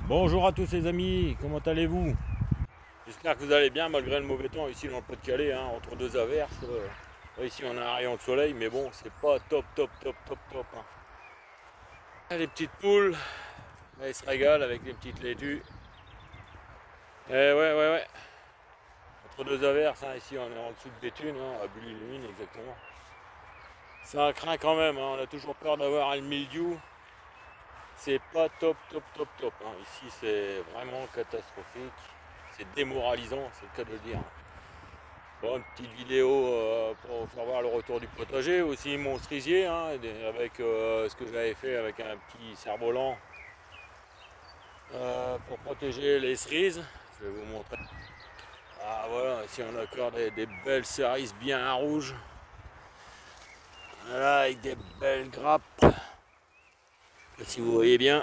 Bonjour à tous les amis, comment allez-vous? J'espère que vous allez bien malgré le mauvais temps ici dans le Pas-de-Calais, hein, entre deux averses. Ici on a un rayon de soleil, mais bon, c'est pas top. Hein. Les petites poules, elles se régalent avec les petites laitues. Et ouais. Entre deux averses, hein, ici on est en dessous de Béthune, hein, à Bully-les-Mines exactement. Ça craint quand même, hein, on a toujours peur d'avoir un mildiou. C'est pas top. Hein. Ici c'est vraiment catastrophique. C'est démoralisant, c'est le cas de le dire. Bon, une petite vidéo pour faire voir le retour du potager, aussi mon cerisier, hein, avec ce que j'avais fait avec un petit cerf-volant pour protéger les cerises. Je vais vous montrer. Ah voilà, ici on a encore des belles cerises bien rouges. Voilà, avec des belles grappes. Si vous voyez bien,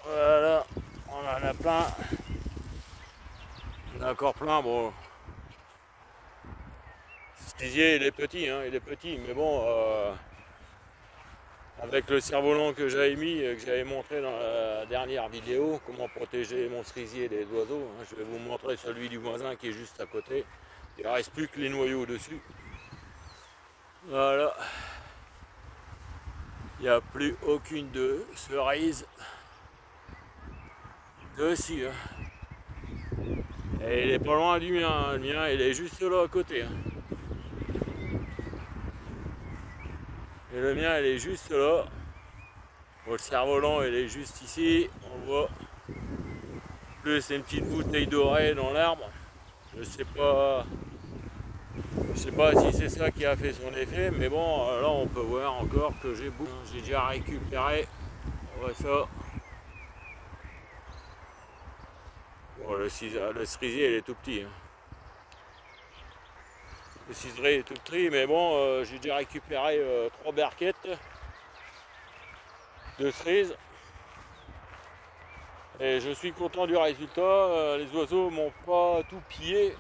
voilà, on en a plein. On a encore plein, bon. Le cerisier il est petit, mais bon, avec le cerf-volant que j'avais mis, que j'avais montré dans la dernière vidéo, comment protéger mon cerisier des oiseaux. Je vais vous montrer celui du voisin qui est juste à côté. Il ne reste plus que les noyaux dessus. Voilà. Il n'y a plus aucune de cerise dessus. Et il est pas loin du mien. Le mien, il est juste là à côté. Et le mien, il est juste là. Bon, le cerf-volant, il est juste ici. On voit. Plus c'est une petite bouteille dorée dans l'arbre. Je sais pas si c'est ça qui a fait son effet, mais bon, là on peut voir encore que j'ai déjà récupéré. On voit ça. Bon, le cerisier il est tout petit. Hein. Le ciselet est tout petit, mais bon, j'ai déjà récupéré 3 barquettes de cerises. Et je suis content du résultat. Les oiseaux m'ont pas tout pillé.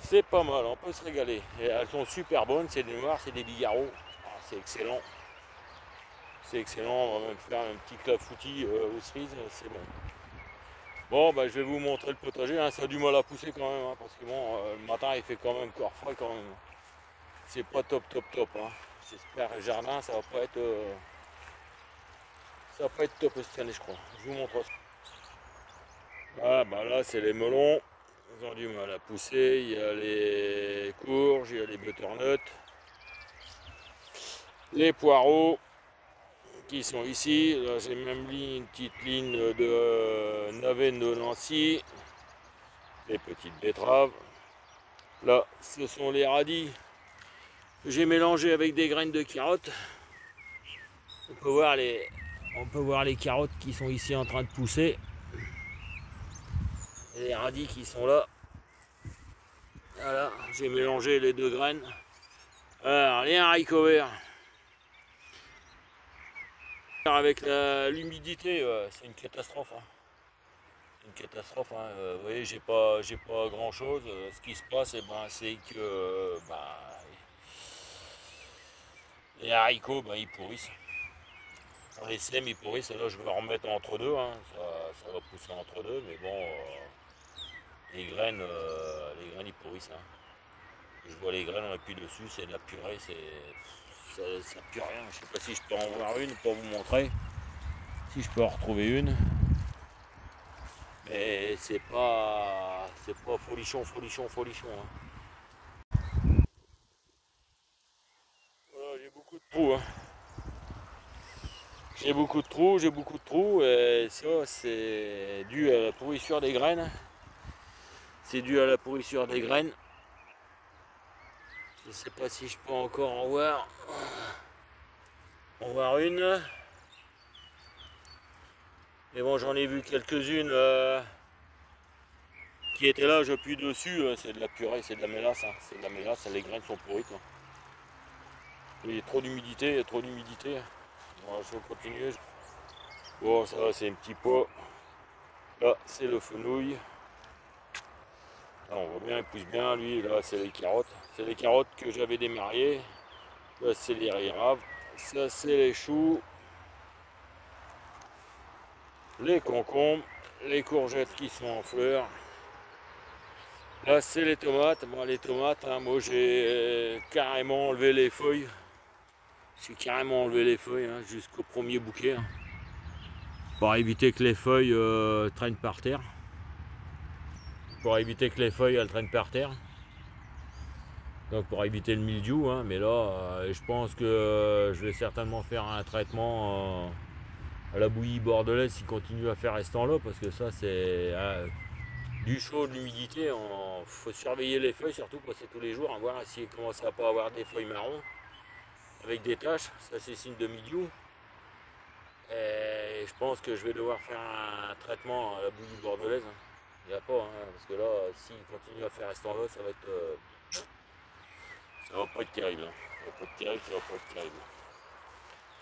C'est pas mal, on peut se régaler. Et elles sont super bonnes, c'est des noirs, c'est des bigarreaux. Ah, c'est excellent. C'est excellent, on va même faire un petit clafoutis aux cerises, c'est bon. Bon, bah, je vais vous montrer le potager, hein. Ça a du mal à pousser quand même, hein, parce que bon, le matin il fait quand même encore frais quand même. C'est pas top. Hein. J'espère que le jardin ça va pas être top cette année je crois. Je vous montre ça. Ah bah là c'est les melons. Ils ont du mal à pousser, il y a les courges, il y a les butternuts, les poireaux qui sont ici. Là j'ai même mis une petite ligne de navets de Nancy, les petites betteraves. Là ce sont les radis que j'ai mélangé avec des graines de carottes. On peut voir les carottes qui sont ici en train de pousser. Et les radis qui sont là. Voilà, j'ai mélangé les deux graines. Alors, les haricots verts. Avec l'humidité, c'est une catastrophe. Hein. Une catastrophe. Hein. Vous voyez, j'ai pas grand chose. Ce qui se passe, c'est que les haricots, ils pourrissent. Quand les sèmes ils pourrissent, là je vais en remettre entre deux. Hein. Ça va pousser entre deux, mais bon, les graines ils pourrissent. Hein. Je vois les graines, on appuie dessus, c'est de la purée, ça pue rien. Je sais pas si je peux en voir une pour vous montrer. Si je peux en retrouver une. Mais c'est pas folichon. Hein. Voilà, j'ai beaucoup de trous. Hein. J'ai beaucoup de trous et ça c'est dû à la pourrissure des graines. C'est dû à la pourrissure des graines. Je sais pas si je peux encore en voir une. Mais bon, j'en ai vu quelques-unes qui étaient là, j'appuie dessus. C'est de la purée, c'est de la mélasse. Hein. C'est de la mélasse, les graines sont pourries. Quoi. Il y a trop d'humidité, Bon, je vais continuer. Bon, ça va, c'est un petit pot. Là, c'est le fenouil. Là, on voit bien, il pousse bien, lui. Là, c'est les carottes. C'est les carottes que j'avais démarrées. Là, c'est les raves. Ça, c'est les choux. les concombres, les courgettes qui sont en fleurs. Là c'est les tomates. Bon, les tomates, hein, moi j'ai carrément enlevé les feuilles. J'ai carrément enlevé les feuilles, hein, jusqu'au premier bouquet, hein, pour éviter que les feuilles traînent par terre. Elles traînent par terre. Donc pour éviter le mildiou, hein, mais là je pense que je vais certainement faire un traitement à la bouillie bordelaise s'il continue à faire restant là, parce que ça c'est du chaud, de l'humidité. Il faut surveiller les feuilles, surtout passer tous les jours, hein, voir s'il commence à pas avoir des feuilles marron avec des taches, ça c'est signe de mildiou. Et je pense que je vais devoir faire un traitement à la bouillie bordelaise. Il n'y a pas, hein, parce que là, s'il continue à faire restant là, ça va être... ça va pas être terrible. Hein. Ça va pas être terrible.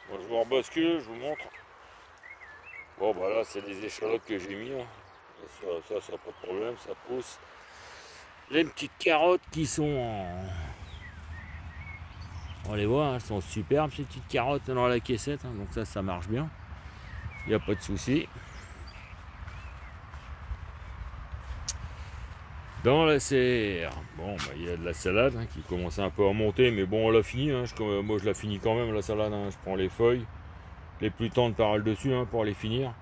Bon, je vous rebascule, je vous montre. Bon, bah là, c'est des échalotes que j'ai mis. Hein. Ça, pas de problème, ça pousse. Les petites carottes qui sont en... On les voit, hein, elles sont superbes, ces petites carottes dans la caissette. Hein, donc ça marche bien. Il n'y a pas de souci. Dans la serre, bon, bah, il y a de la salade, hein, qui commence un peu à monter, mais bon, on l'a fini. Hein, moi, je la finis quand même, la salade. Hein, je prends les feuilles, les plus tendres par le dessus, hein, pour les finir.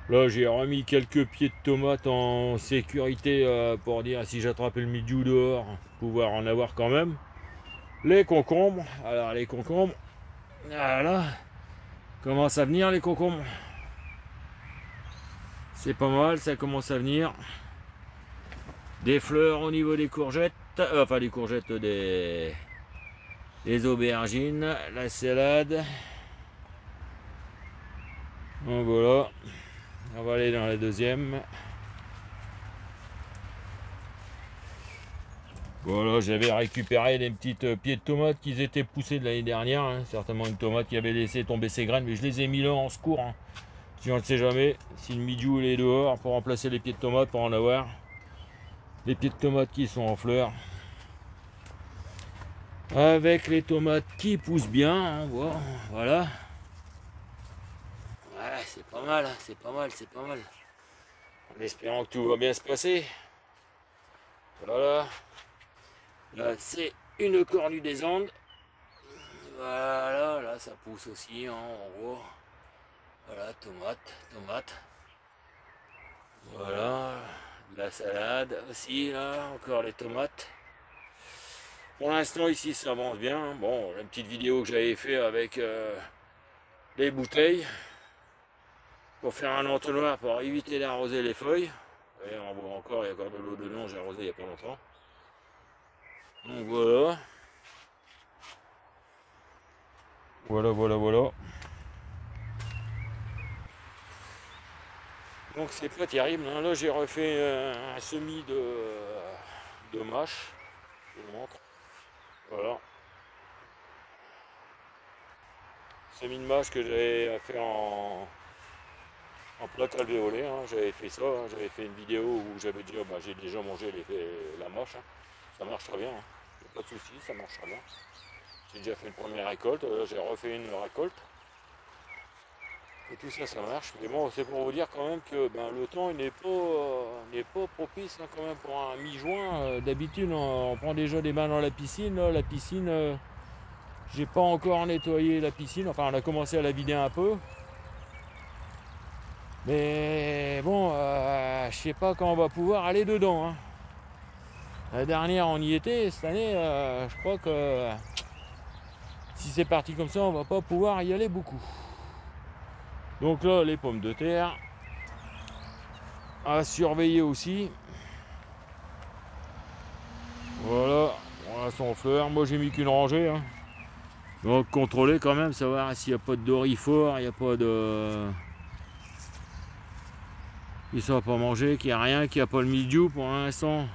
Là, j'ai remis quelques pieds de tomates en sécurité, pour dire si j'attrapais le mildiou dehors, pouvoir en avoir quand même. Les concombres, alors les concombres, voilà, commence à venir les concombres. C'est pas mal, ça commence à venir. Des fleurs au niveau des courgettes, enfin des courgettes, des aubergines, la salade. Donc voilà, on va aller dans la deuxième. Voilà, j'avais récupéré des petites pieds de tomates qui étaient poussés de l'année dernière, hein. Certainement une tomate qui avait laissé tomber ses graines, mais je les ai mis là en secours, hein. Si on ne sait jamais, si le mildiou est dehors, pour remplacer les pieds de tomates, pour en avoir. Les pieds de tomates qui sont en fleurs, avec les tomates qui poussent bien, hein, voilà. Ouais, c'est pas mal, hein, c'est pas mal. En espérant que tout va bien se passer. Voilà. Là, c'est une cornue des Andes. Voilà, là, ça pousse aussi, hein, en gros. Voilà, tomate. Voilà. La salade aussi, là, encore les tomates. Pour l'instant ici ça avance bien. Bon, la petite vidéo que j'avais fait avec les bouteilles pour faire un entonnoir pour éviter d'arroser les feuilles. Et on voit encore, il y a encore de l'eau dedans, j'ai arrosé il n'y a pas longtemps. Donc voilà. Donc c'est pas terrible, hein. Là j'ai refait un semis de mâche, je vous montre. Voilà. Semis de mâche que j'avais fait en plaque alvéolée, hein. J'avais fait ça, hein. J'avais fait une vidéo où j'avais dit, oh, bah, j'ai déjà mangé la mâche, hein. Ça marche très bien, hein. Pas de souci, ça marche très bien. J'ai déjà fait une première récolte, j'ai refait une récolte. Et tout ça, ça marche. Mais bon, c'est pour vous dire quand même que ben, le temps n'est pas propice, hein, quand même pour un mi-juin. D'habitude, on prend déjà des bains dans la piscine. Là, la piscine, j'ai pas encore nettoyé la piscine. Enfin, on a commencé à la vider un peu. Mais bon, je sais pas quand on va pouvoir aller dedans, hein. La dernière, on y était. Cette année, je crois que si c'est parti comme ça, on va pas pouvoir y aller beaucoup. Donc là, les pommes de terre à surveiller aussi. Voilà, elles sont en fleurs. Moi, j'ai mis qu'une rangée, hein. Donc contrôler quand même, savoir s'il n'y a pas de dorifort, il n'y a pas de... Ils ne sont pas mangés, qu'il n'y a rien, qu'il n'y a pas le mildiou pour l'instant.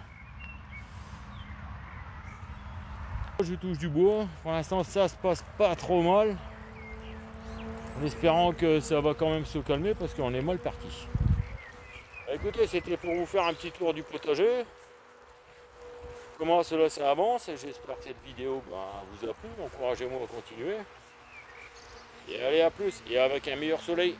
Je touche du bois. Pour l'instant, ça se passe pas trop mal. En espérant que ça va quand même se calmer parce qu'on est mal parti. Écoutez, c'était pour vous faire un petit tour du potager. Comment cela ça avance, et j'espère que cette vidéo vous a plu. Encouragez-moi à continuer. Et allez, à plus, et avec un meilleur soleil.